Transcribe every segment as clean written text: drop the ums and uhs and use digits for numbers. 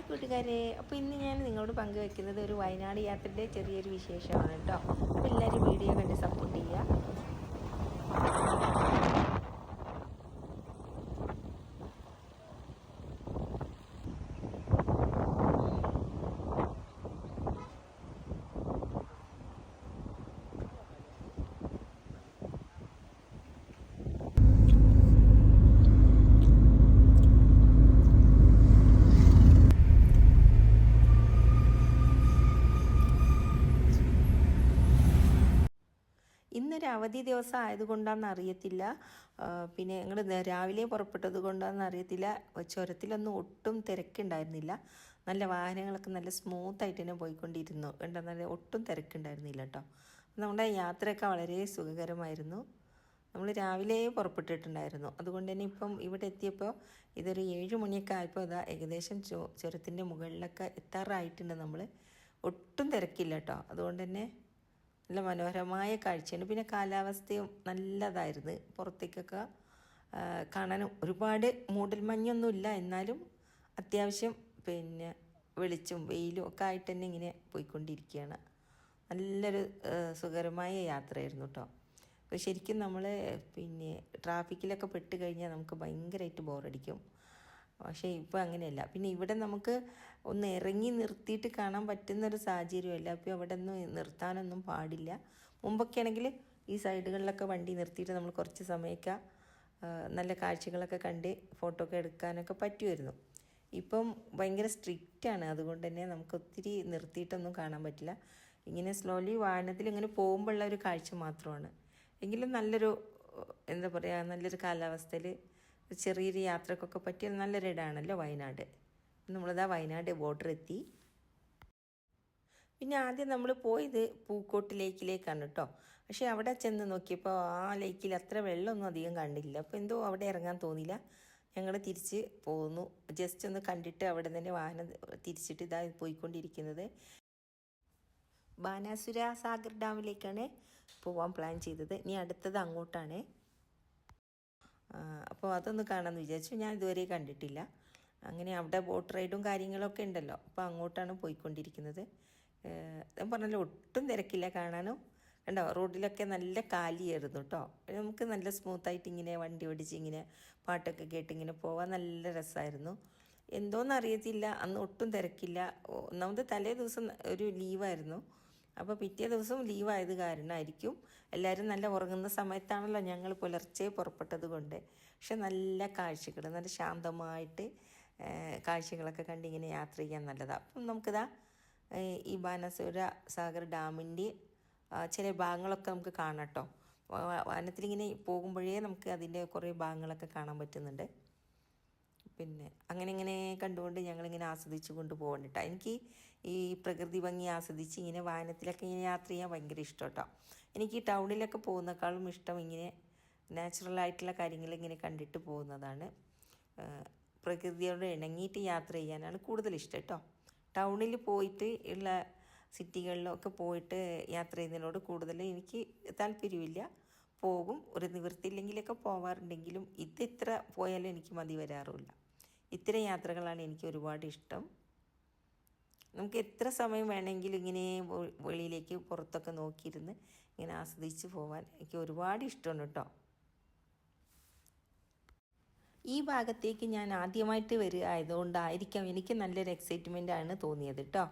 Hi കൂട്ടുകാരെ, അപ്പോൾ ഇന്ന് ഞാൻ നിങ്ങളോട് പങ്കുവെക്കുന്നത് ഒരു വയനാട് യാത്രയുടെ ചെറിയൊരു വിശേഷമാണ് കേട്ടോ. അപ്പോൾ എല്ലാവരും വീഡിയോ കണ്ട് സപ്പോർട്ട് ചെയ്യുക. ഇന്നൊരു അവധി ദിവസം ആയതുകൊണ്ടാണെന്ന് അറിയത്തില്ല, പിന്നെ ഞങ്ങൾ രാവിലെ പുറപ്പെട്ടത് കൊണ്ടാണെന്ന് അറിയത്തില്ല, ചുരത്തിലൊന്നും ഒട്ടും തിരക്കുണ്ടായിരുന്നില്ല. നല്ല വാഹനങ്ങളൊക്കെ നല്ല സ്മൂത്തായിട്ട് തന്നെ പോയിക്കൊണ്ടിരുന്നു. നല്ല ഒട്ടും തിരക്കുണ്ടായിരുന്നില്ല കേട്ടോ. നമ്മുടെ യാത്രയൊക്കെ വളരെ സുഖകരമായിരുന്നു. നമ്മൾ രാവിലെ പുറപ്പെട്ടിട്ടുണ്ടായിരുന്നു. അതുകൊണ്ട് തന്നെ ഇപ്പം ഇവിടെ എത്തിയപ്പോൾ ഇതൊരു 7 മണിയൊക്കെ ആയപ്പോൾ ഇതാ ഏകദേശം ചുരത്തിൻ്റെ മുകളിലൊക്കെ എത്താറായിട്ടുണ്ട്. നമ്മൾ ഒട്ടും തിരക്കില്ല കേട്ടോ. അതുകൊണ്ട് തന്നെ നല്ല മനോഹരമായ കാഴ്ചയാണ്. പിന്നെ കാലാവസ്ഥയും നല്ലതായിരുന്നു. പുറത്തേക്കൊക്കെ കാണാനും ഒരുപാട് മൂടൽമഞ്ഞൊന്നുമില്ല, എന്നാലും അത്യാവശ്യം പിന്നെ വെളിച്ചവും വെയിലും ഒക്കെ ആയിട്ട് തന്നെ ഇങ്ങനെ പോയിക്കൊണ്ടിരിക്കുകയാണ്. നല്ലൊരു സുഖകരമായ യാത്രയായിരുന്നു കേട്ടോ. അപ്പോൾ ശരിക്കും നമ്മൾ പിന്നെ ട്രാഫിക്കിലൊക്കെ പെട്ട് കഴിഞ്ഞാൽ നമുക്ക് ഭയങ്കരമായിട്ട് ബോറടിക്കും. പക്ഷേ ഇപ്പോൾ അങ്ങനെയല്ല. പിന്നെ ഇവിടെ നമുക്ക് ഒന്ന് ഇറങ്ങി നിർത്തിയിട്ട് കാണാൻ പറ്റുന്നൊരു സാഹചര്യമല്ല. അപ്പോൾ അവിടെ ഒന്നും നിർത്താനൊന്നും പാടില്ല. മുമ്പൊക്കെ ആണെങ്കിൽ ഈ സൈഡുകളിലൊക്കെ വണ്ടി നിർത്തിയിട്ട് നമ്മൾ കുറച്ച് സമയമൊക്കെ നല്ല കാഴ്ചകളൊക്കെ കണ്ട് ഫോട്ടോ ഒക്കെ എടുക്കാനൊക്കെ പറ്റുമായിരുന്നു. ഇപ്പം ഭയങ്കര സ്ട്രിക്റ്റാണ്. അതുകൊണ്ട് തന്നെ നമുക്ക് ഒത്തിരി നിർത്തിയിട്ടൊന്നും കാണാൻ പറ്റില്ല. ഇങ്ങനെ സ്ലോലി വാഹനത്തിൽ ഇങ്ങനെ പോകുമ്പോഴുള്ള ഒരു കാഴ്ച മാത്രമാണ്. എങ്കിലും നല്ലൊരു എന്താ പറയുക, നല്ലൊരു കാലാവസ്ഥയിൽ ചെറിയൊരു യാത്രക്കൊക്കെ പറ്റിയ നല്ലൊരു ഇടമാണല്ലോ വയനാട്. നമ്മളിതാ വയനാട് ബോർഡർ എത്തി. പിന്നെ ആദ്യം നമ്മൾ പോയത് പൂക്കോട്ട് ലേക്കിലേക്കാണ് കേട്ടോ. പക്ഷേ അവിടെ ചെന്ന് നോക്കിയപ്പോൾ ആ ലേക്കിൽ അത്ര വെള്ളമൊന്നും അധികം കണ്ടില്ല. അപ്പോൾ എന്തോ അവിടെ ഇറങ്ങാൻ തോന്നിയില്ല. ഞങ്ങൾ തിരിച്ച് പോന്നു. ജസ്റ്റ് ഒന്ന് കണ്ടിട്ട് അവിടെ തന്നെ വാഹനം തിരിച്ചിട്ട് ഇതാ പോയിക്കൊണ്ടിരിക്കുന്നത് ബാനാസുര സാഗർ ഡാമിലേക്കാണ് പോകാൻ പ്ലാൻ ചെയ്തത്. ഇനി അടുത്തത് അങ്ങോട്ടാണ്. അപ്പോൾ അതൊന്ന് കാണാമെന്ന് വിചാരിച്ചു. ഞാൻ ഇതുവരെ കണ്ടിട്ടില്ല. അങ്ങനെ അവിടെ ബോട്ട് റൈഡും കാര്യങ്ങളൊക്കെ ഉണ്ടല്ലോ. അപ്പോൾ അങ്ങോട്ടാണ് പോയിക്കൊണ്ടിരിക്കുന്നത്. ഞാൻ പറഞ്ഞല്ലോ, ഒട്ടും തിരക്കില്ല കാണാനും. കണ്ടോ, റോഡിലൊക്കെ നല്ല കാലിയായിരുന്നു കേട്ടോ. നമുക്ക് നല്ല സ്മൂത്തായിട്ട് ഇങ്ങനെ വണ്ടി ഓടിച്ച് ഇങ്ങനെ പാട്ടൊക്കെ കേട്ട് ഇങ്ങനെ പോകാൻ നല്ല രസമായിരുന്നു. എന്തോന്നറിയത്തില്ല, അന്ന് ഒട്ടും തിരക്കില്ല. ഒന്നാമത് തലേ ദിവസം ഒരു ലീവായിരുന്നു. അപ്പോൾ പിറ്റേ ദിവസവും ലീവായത് കാരണമായിരിക്കും എല്ലാവരും നല്ല ഉറങ്ങുന്ന സമയത്താണല്ലോ ഞങ്ങൾ പുലർച്ചെ പുറപ്പെട്ടത് കൊണ്ട്. പക്ഷെ നല്ല കാഴ്ചകൾ, നല്ല ശാന്തമായിട്ട് കാഴ്ചകളൊക്കെ കണ്ടിങ്ങനെ യാത്ര ചെയ്യാൻ നല്ലതാണ്. അപ്പം നമുക്കിതാ ഈ ബാനാസുര സാഗർ ഡാമിൻ്റെ ചില ഭാഗങ്ങളൊക്കെ നമുക്ക് കാണാം കേട്ടോ. വാഹനത്തിലിങ്ങനെ പോകുമ്പോഴേ നമുക്ക് അതിൻ്റെ കുറേ ഭാഗങ്ങളൊക്കെ കാണാൻ പറ്റുന്നുണ്ട്. പിന്നെ അങ്ങനെ കണ്ടുകൊണ്ട് ഞങ്ങളിങ്ങനെ ആസ്വദിച്ച് കൊണ്ട് പോകണ്ടിട്ടോ. എനിക്ക് ഈ പ്രകൃതി ഭംഗി ആസ്വദിച്ച് ഇങ്ങനെ വാഹനത്തിലൊക്കെ ഇങ്ങനെ യാത്ര ചെയ്യാൻ ഭയങ്കര ഇഷ്ടം കേട്ടോ. എനിക്ക് ഈ ടൗണിലൊക്കെ പോകുന്നേക്കാളും ഇഷ്ടം ഇങ്ങനെ നാച്ചുറലായിട്ടുള്ള കാര്യങ്ങൾ ഇങ്ങനെ കണ്ടിട്ട് പോകുന്നതാണ്. പ്രകൃതിയോട് ഇണങ്ങിയിട്ട് യാത്ര ചെയ്യാനാണ് കൂടുതൽ ഇഷ്ടം കേട്ടോ. ടൗണിൽ പോയിട്ട് ഉള്ള സിറ്റികളിലൊക്കെ പോയിട്ട് യാത്ര ചെയ്യുന്നതിനോട് കൂടുതൽ എനിക്ക് താല്പര്യമില്ല. പോകും, ഒരു നിവൃത്തിയില്ലെങ്കിലൊക്കെ പോവാറുണ്ടെങ്കിലും ഇത്ര പോയാലും എനിക്ക് മതി വരാറുമില്ല. ഇത്തരം യാത്രകളാണ് എനിക്ക് ഒരുപാട് ഇഷ്ടം. നമുക്ക് എത്ര സമയം വേണമെങ്കിലും ഇങ്ങനെ വെളിയിലേക്ക് പുറത്തൊക്കെ നോക്കിയിരുന്ന് ഇങ്ങനെ ആസ്വദിച്ച് പോകാൻ എനിക്ക് ഒരുപാട് ഇഷ്ടമാണ് കേട്ടോ. ഈ ഭാഗത്തേക്ക് ഞാൻ ആദ്യമായിട്ട് വരിക ആയതുകൊണ്ടായിരിക്കാം എനിക്ക് നല്ലൊരു എക്സൈറ്റ്മെൻ്റ് ആണ് തോന്നിയത് കേട്ടോ.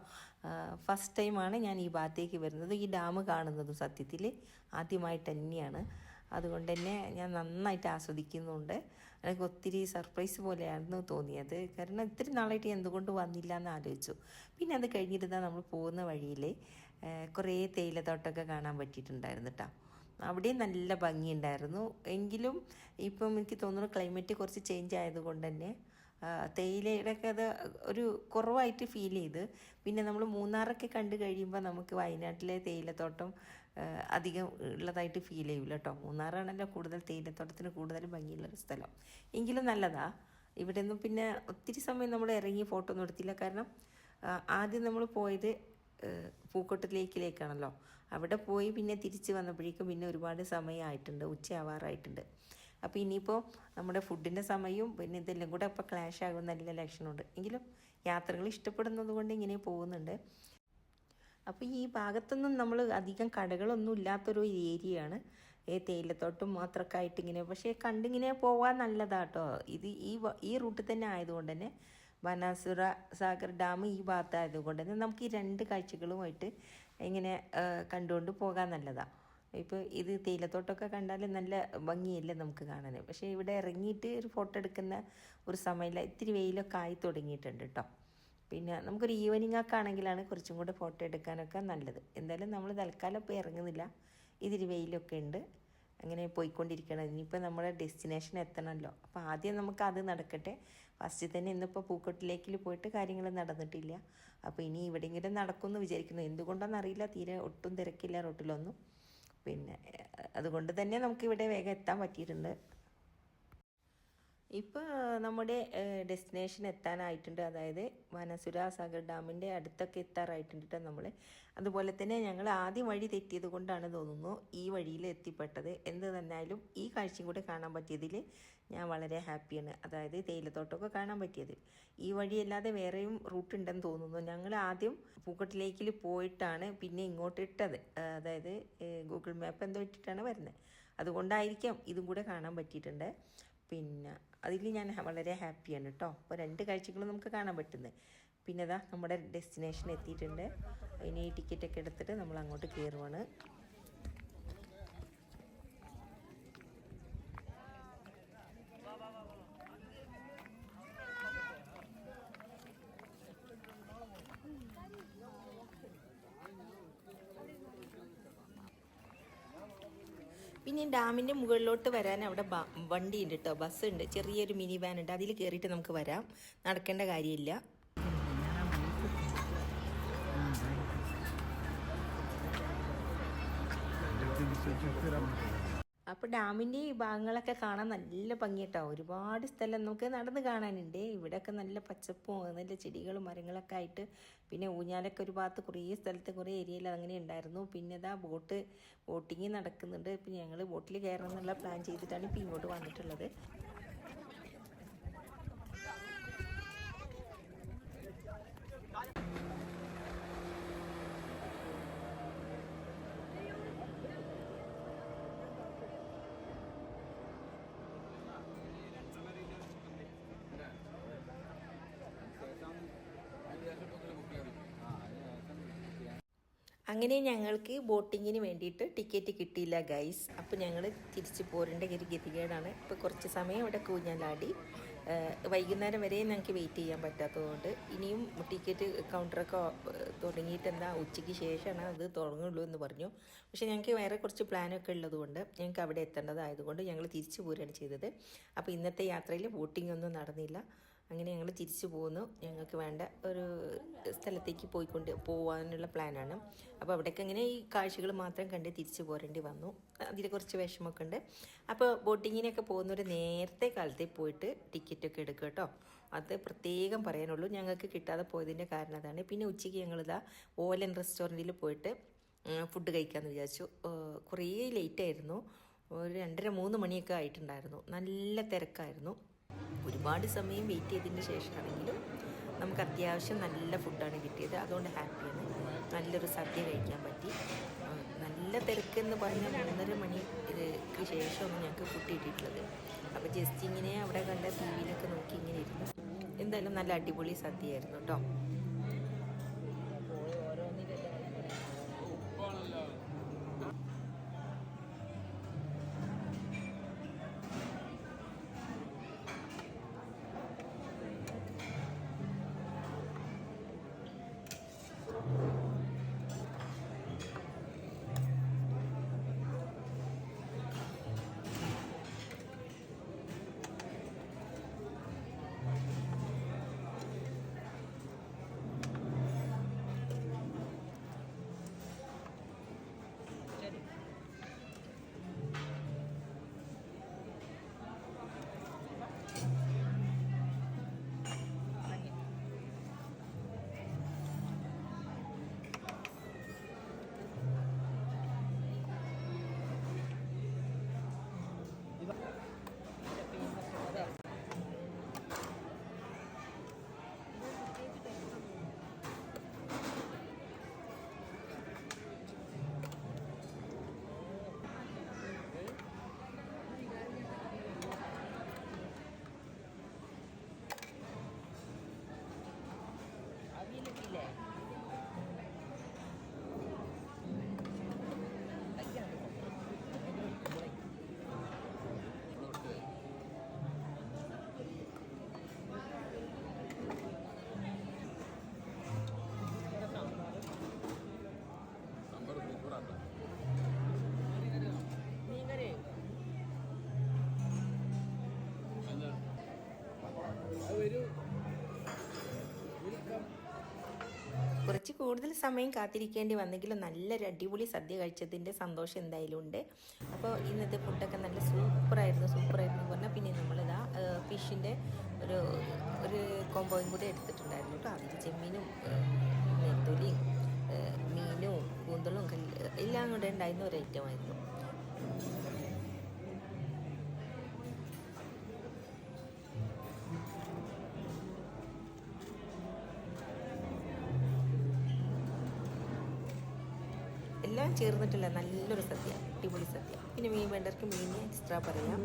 ഫസ്റ്റ് ടൈമാണ് ഞാൻ ഈ ഭാഗത്തേക്ക് വരുന്നത്. ഈ ഡാം കാണുന്നതും സത്യത്തിൽ ആദ്യമായിട്ട് തന്നെയാണ്. അതുകൊണ്ട് തന്നെ ഞാൻ നന്നായിട്ട് ആസ്വദിക്കുന്നുണ്ട്. എനിക്ക് ഒത്തിരി സർപ്രൈസ് പോലെയായിരുന്നു തോന്നിയത്. കാരണം ഇത്തിരി നാളായിട്ട് എന്തുകൊണ്ട് വന്നില്ല എന്ന് ആലോചിച്ചു. പിന്നെ അത് കഴിഞ്ഞിരുന്നാൽ നമ്മൾ പോകുന്ന വഴിയിൽ കുറേ തേയിലത്തോട്ടമൊക്കെ കാണാൻ പറ്റിയിട്ടുണ്ടായിരുന്നു കേട്ടോ. അവിടെയും നല്ല ഭംഗിയുണ്ടായിരുന്നു. എങ്കിലും ഇപ്പം എനിക്ക് തോന്നുന്നു ക്ലൈമറ്റ് കുറച്ച് ചേഞ്ച് ആയതുകൊണ്ട് തന്നെ തേയിലയുടെയൊക്കെ അത് ഒരു കുറവായിട്ട് ഫീൽ ചെയ്ത്. പിന്നെ നമ്മൾ മൂന്നാറൊക്കെ കണ്ടു കഴിയുമ്പോൾ നമുക്ക് വയനാട്ടിലെ തേയിലത്തോട്ടം അധികം ഉള്ളതായിട്ട് ഫീൽ ചെയ്യില്ല കേട്ടോ. മൂന്നാറാണല്ലോ കൂടുതൽ തേയിലത്തോട്ടത്തിന് കൂടുതൽ ഭംഗിയുള്ളൊരു സ്ഥലം. എങ്കിലും നല്ലതാണ്. ഇവിടെ നിന്നും പിന്നെ ഒത്തിരി സമയം നമ്മൾ ഇറങ്ങി ഫോട്ടോ ഒന്നും എടുത്തില്ല. കാരണം ആദ്യം നമ്മൾ പോയത് പൂക്കോട്ട് ലേക്കിലേക്കാണല്ലോ. അവിടെ പോയി പിന്നെ തിരിച്ച് വന്നപ്പോഴേക്കും പിന്നെ ഒരുപാട് സമയമായിട്ടുണ്ട്, ഉച്ചയാവാറായിട്ടുണ്ട്. അപ്പോൾ ഇനിയിപ്പോൾ നമ്മുടെ ഫുഡിൻ്റെ സമയവും പിന്നെ ഇതെല്ലാം കൂടെ അപ്പോൾ ക്ലാഷ് ആകുന്ന നല്ല ലക്ഷണമുണ്ട്. എങ്കിലും യാത്രകൾ ഇഷ്ടപ്പെടുന്നത് കൊണ്ട് ഇങ്ങനെ പോകുന്നുണ്ട്. അപ്പോൾ ഈ ഭാഗത്തൊന്നും നമ്മൾ അധികം കടകളൊന്നും ഇല്ലാത്തൊരു ഏരിയയാണ്. തേയിലത്തോട്ടം മാത്രമൊക്കെ ആയിട്ട് ഇങ്ങനെ, പക്ഷേ കണ്ടിങ്ങനെ പോകാൻ നല്ലതാട്ടോ. ഇത് ഈ റൂട്ടിൽ തന്നെ ആയതുകൊണ്ട് തന്നെ ബാനാസുര സാഗർ ഡാം ഈ ഭാഗത്തായതുകൊണ്ട് തന്നെ നമുക്ക് ഈ രണ്ട് കാഴ്ചകളുമായിട്ട് ഇങ്ങനെ കണ്ടുകൊണ്ട് പോകാൻ നല്ലതാണ്. ഇപ്പോൾ ഇത് തേയിലത്തോട്ടമൊക്കെ കണ്ടാൽ നല്ല ഭംഗിയല്ലേ നമുക്ക് കാണാൻ. പക്ഷേ ഇവിടെ ഇറങ്ങിയിട്ട് ഒരു ഫോട്ടോ എടുക്കുന്ന ഒരു സമയമില്ല, ഇത്തിരി വെയിലൊക്കെ ആയി തുടങ്ങിയിട്ടുണ്ട് കേട്ടോ. പിന്നെ നമുക്കൊരു ഈവനിങ് ഒക്കെ ആണെങ്കിലാണ് കുറച്ചും കൂടെ ഫോട്ടോ എടുക്കാനൊക്കെ നല്ലത്. എന്തായാലും നമ്മൾ തൽക്കാലം ഇപ്പോൾ ഇറങ്ങുന്നില്ല, ഇതിരി വെയിലൊക്കെ ഉണ്ട്, അങ്ങനെ പോയിക്കൊണ്ടിരിക്കണം. ഇനിയിപ്പോൾ നമ്മുടെ ഡെസ്റ്റിനേഷൻ എത്തണമല്ലോ, അപ്പോൾ ആദ്യം നമുക്ക് അത് നടക്കട്ടെ. ഫസ്റ്റ് തന്നെ ഇന്നിപ്പോൾ പൂക്കോട്ട് ലേക്കിൽ പോയിട്ട് കാര്യങ്ങൾ നടന്നിട്ടില്ല. അപ്പോൾ ഇനി ഇവിടെയെങ്കിലും നടക്കുമെന്ന് വിചാരിക്കുന്നു. എന്തുകൊണ്ടാണെന്നറിയില്ല, തീരെ ഒട്ടും തിരക്കില്ല റോട്ടിലൊന്നും. പിന്നെ അതുകൊണ്ട് തന്നെ നമുക്കിവിടെ വേഗം എത്താൻ പറ്റിയിട്ടുണ്ട്. ഇപ്പോൾ നമ്മുടെ ഡെസ്റ്റിനേഷൻ എത്താനായിട്ടുണ്ട്, അതായത് ബാനാസുര സാഗർ ഡാമിൻ്റെ അടുത്തൊക്കെ എത്താറായിട്ടുണ്ട് കേട്ടോ നമ്മൾ. അതുപോലെ തന്നെ ഞങ്ങൾ ആദ്യം വഴി തെറ്റിയത് കൊണ്ടാണ് തോന്നുന്നു ഈ വഴിയിൽ എത്തിപ്പെട്ടത്. എന്ത് തന്നെയായാലും ഈ കാഴ്ചയും കൂടെ കാണാൻ പറ്റിയതിൽ ഞാൻ വളരെ ഹാപ്പിയാണ്. അതായത് തേയിലത്തോട്ടമൊക്കെ കാണാൻ പറ്റിയത്. ഈ വഴിയല്ലാതെ വേറെയും റൂട്ട് ഉണ്ടെന്ന് തോന്നുന്നു. ഞങ്ങൾ ആദ്യം പൂക്കോട്ട് ലേക്കിൽ പോയിട്ടാണ് പിന്നെ ഇങ്ങോട്ട് ഇട്ടത്, അതായത് ഗൂഗിൾ മാപ്പ് എന്തോ ഇട്ടിട്ടാണ് വരുന്നത്. അതുകൊണ്ടായിരിക്കാം ഇതും കൂടെ കാണാൻ പറ്റിയിട്ടുണ്ട്. പിന്നെ അതിൽ ഞാൻ വളരെ ഹാപ്പിയാണ് കേട്ടോ. അപ്പോൾ രണ്ട് കാഴ്ചകളും നമുക്ക് കാണാൻ പറ്റുന്നത്. പിന്നെ അതാ നമ്മുടെ ഡെസ്റ്റിനേഷൻ എത്തിയിട്ടുണ്ട്. ഇനി ടിക്കറ്റൊക്കെ എടുത്തിട്ട് നമ്മൾ അങ്ങോട്ട് കയറുവാണ്. പിന്നെ ഡാമിൻ്റെ മുകളിലോട്ട് വരാൻ അവിടെ വണ്ടി ഉണ്ട് കേട്ടോ, ബസ്സുണ്ട്, ചെറിയൊരു മിനി വാൻ ഉണ്ട്, അതിൽ കയറിയിട്ട് നമുക്ക് വരാം, നടക്കേണ്ട കാര്യമില്ല. അപ്പോൾ ഡാമിൻ്റെ ഈ ഭാഗങ്ങളൊക്കെ കാണാൻ നല്ല ഭംഗിയാട്ടോ. ഒരുപാട് സ്ഥലം നമുക്ക് നടന്ന് കാണാനുണ്ട്. ഇവിടെയൊക്കെ നല്ല പച്ചപ്പും നല്ല ചെടികളും മരങ്ങളൊക്കെ ആയിട്ട്, പിന്നെ ഊഞ്ഞാലൊക്കെ ഒരു ഭാഗത്ത് കുറേ സ്ഥലത്ത് കുറേ ഏരിയയിൽ അങ്ങനെ ഉണ്ടായിരുന്നു. പിന്നെ ഇതാ ബോട്ടിങ് നടക്കുന്നുണ്ട്. പിന്നെ ഞങ്ങൾ ബോട്ടിൽ കയറണം എന്നുള്ള പ്ലാൻ ചെയ്തിട്ടാണ് ഇപ്പോൾ ഇങ്ങോട്ട് വന്നിട്ടുള്ളത്. അങ്ങനെ ഞങ്ങൾക്ക് ബോട്ടിങ്ങിന് വേണ്ടിയിട്ട് ടിക്കറ്റ് കിട്ടിയില്ല ഗൈസ്. അപ്പോൾ ഞങ്ങൾ തിരിച്ച് പോരേണ്ട ഒരു ഗതികേടാണ്. ഇപ്പോൾ കുറച്ച് സമയം ഇവിടെ കൂഞ്ഞാലാടി, വൈകുന്നേരം വരെ ഞങ്ങൾക്ക് വെയിറ്റ് ചെയ്യാൻ പറ്റാത്തതുകൊണ്ട് ഇനിയും ടിക്കറ്റ് കൗണ്ടറൊക്കെ തുടങ്ങിയിട്ട് എന്താ ഉച്ചയ്ക്ക് ശേഷമാണ് അത് തുടങ്ങുള്ളൂ എന്ന് പറഞ്ഞു. പക്ഷേ ഞങ്ങൾക്ക് വേറെ കുറച്ച് പ്ലാനൊക്കെ ഉള്ളതുകൊണ്ട് ഞങ്ങൾക്ക് അവിടെ എത്തേണ്ടതായതുകൊണ്ട് ഞങ്ങൾ തിരിച്ചു പോരുകയാണ് ചെയ്തത്. അപ്പോൾ ഇന്നത്തെ യാത്രയിൽ ബോട്ടിംഗ് ഒന്നും നടന്നില്ല. അങ്ങനെ ഞങ്ങൾ തിരിച്ചു പോകുന്നു. ഞങ്ങൾക്ക് വേണ്ട ഒരു സ്ഥലത്തേക്ക് പോകാനുള്ള പ്ലാനാണ്. അപ്പോൾ അവിടേക്ക് അങ്ങനെ ഈ കാഴ്ചകൾ മാത്രം കണ്ട് തിരിച്ചു പോരേണ്ടി വന്നു. അതിൽ കുറച്ച് വിഷമമൊക്കെ ഉണ്ട്. അപ്പോൾ ബോട്ടിങ്ങിനൊക്കെ പോകുന്നവർ നേരത്തെ കാലത്തെ പോയിട്ട് ടിക്കറ്റൊക്കെ എടുക്കുക കേട്ടോ. അത് പ്രത്യേകം പറയാനുള്ളൂ. ഞങ്ങൾക്ക് കിട്ടാതെ പോയതിൻ്റെ കാരണം അതാണ്. പിന്നെ ഉച്ചയ്ക്ക് ഞങ്ങളിതാ ഓലൻ റെസ്റ്റോറൻറ്റിൽ പോയിട്ട് ഫുഡ് കഴിക്കാമെന്ന് വിചാരിച്ചു. കുറേ ലേറ്റായിരുന്നു, ഒരു 2:30-3 മണിയൊക്കെ ആയിട്ടുണ്ടായിരുന്നു. നല്ല തിരക്കായിരുന്നു. ഒരുപാട് സമയം വെയിറ്റ് ചെയ്തതിന് ശേഷമാണെങ്കിലും നമുക്ക് അത്യാവശ്യം നല്ല ഫുഡാണ് കിട്ടിയത്. അതുകൊണ്ട് ഹാപ്പിയാണ്. നല്ലൊരു സദ്യ കഴിക്കാൻ പറ്റി. നല്ല തിരക്കെന്ന് പറഞ്ഞാൽ 3:30 മണിക്ക് ശേഷമാണ് ഞങ്ങൾക്ക് ഫുഡ് കിട്ടിയിട്ടുള്ളത്. അപ്പോൾ ജസ്റ്റ് ഇങ്ങനെ അവിടെ കണ്ട ടി വിയിലൊക്കെ നോക്കി ഇങ്ങനെ ഇരുന്നു. എന്തായാലും നല്ല അടിപൊളി സദ്യയായിരുന്നു കേട്ടോ. കുറച്ച് കൂടുതൽ സമയം കാത്തിരിക്കേണ്ടി വന്നെങ്കിലും നല്ലൊരു അടിപൊളി സദ്യ കഴിച്ചതിൻ്റെ സന്തോഷം എന്തായാലും ഉണ്ട്. അപ്പോൾ ഇന്നത്തെ ഫുഡൊക്കെ നല്ല സൂപ്പറായിരുന്നു പറഞ്ഞാൽ പിന്നെ നമ്മളിതാ ഫിഷിൻ്റെ ഒരു ഒരു കോമ്പോയും കൂടി എടുത്തിട്ടുണ്ടായിരുന്നു കേട്ടോ. അതിൽ ചെമ്മീനും നെത്തോലിയും മീനും കൂന്തളും എല്ലാം കൂടെ ഉണ്ടായിരുന്ന ഒരു ഐറ്റമായിരുന്നു. എല്ലാം ചേർന്നിട്ടില്ല നല്ലൊരു സദ്യ, അടിപൊളി സദ്യ. പിന്നെ മീൻ വേണ്ടവർക്ക് മീൻ എക്സ്ട്രാ പറയാം,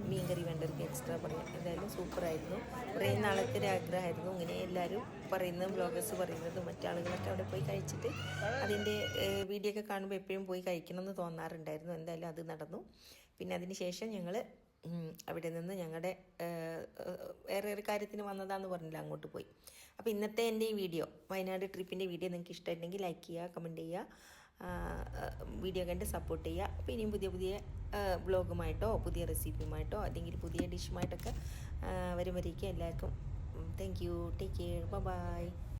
മീൻ കറി വേണ്ടവർക്ക് എക്സ്ട്രാ പറയാം. എന്തായാലും സൂപ്പറായിരുന്നു. കുറേ നാളത്തെ ഒരു ആഗ്രഹമായിരുന്നു ഇങ്ങനെ എല്ലാവരും പറയുന്നതും ബ്ലോഗേഴ്സ് പറയുന്നതും മറ്റാളുകളൊക്കെ അവിടെ പോയി കഴിച്ചിട്ട് അതിൻ്റെ വീഡിയോ ഒക്കെ കാണുമ്പോൾ എപ്പോഴും പോയി കഴിക്കണം എന്ന് തോന്നാറുണ്ടായിരുന്നു. എന്തായാലും അത് നടന്നു. പിന്നെ അതിന് ശേഷം ഞങ്ങൾ അവിടെ നിന്ന് ഞങ്ങളുടെ വേറെ ഒരു കാര്യത്തിന് വന്നതാന്ന് പറഞ്ഞില്ല, അങ്ങോട്ട് പോയി. അപ്പോൾ ഇന്നത്തെ എൻ്റെ ഈ വീഡിയോ, വയനാട് ട്രിപ്പിൻ്റെ വീഡിയോ നിങ്ങൾക്ക് ഇഷ്ടമായിട്ടുണ്ടെങ്കിൽ ലൈക്ക് ചെയ്യുക, കമൻറ്റ് ചെയ്യുക, വീഡിയോ കണ്ട് സപ്പോർട്ട് ചെയ്യുക. അപ്പോൾ ഇനിയും പുതിയ വ്ളോഗുമായിട്ടോ പുതിയ റെസിപ്പിയുമായിട്ടോ അല്ലെങ്കിൽ പുതിയ ഡിഷുമായിട്ടൊക്കെ വരുമ്പോഴേക്കും എല്ലാവർക്കും thank you, take care, by.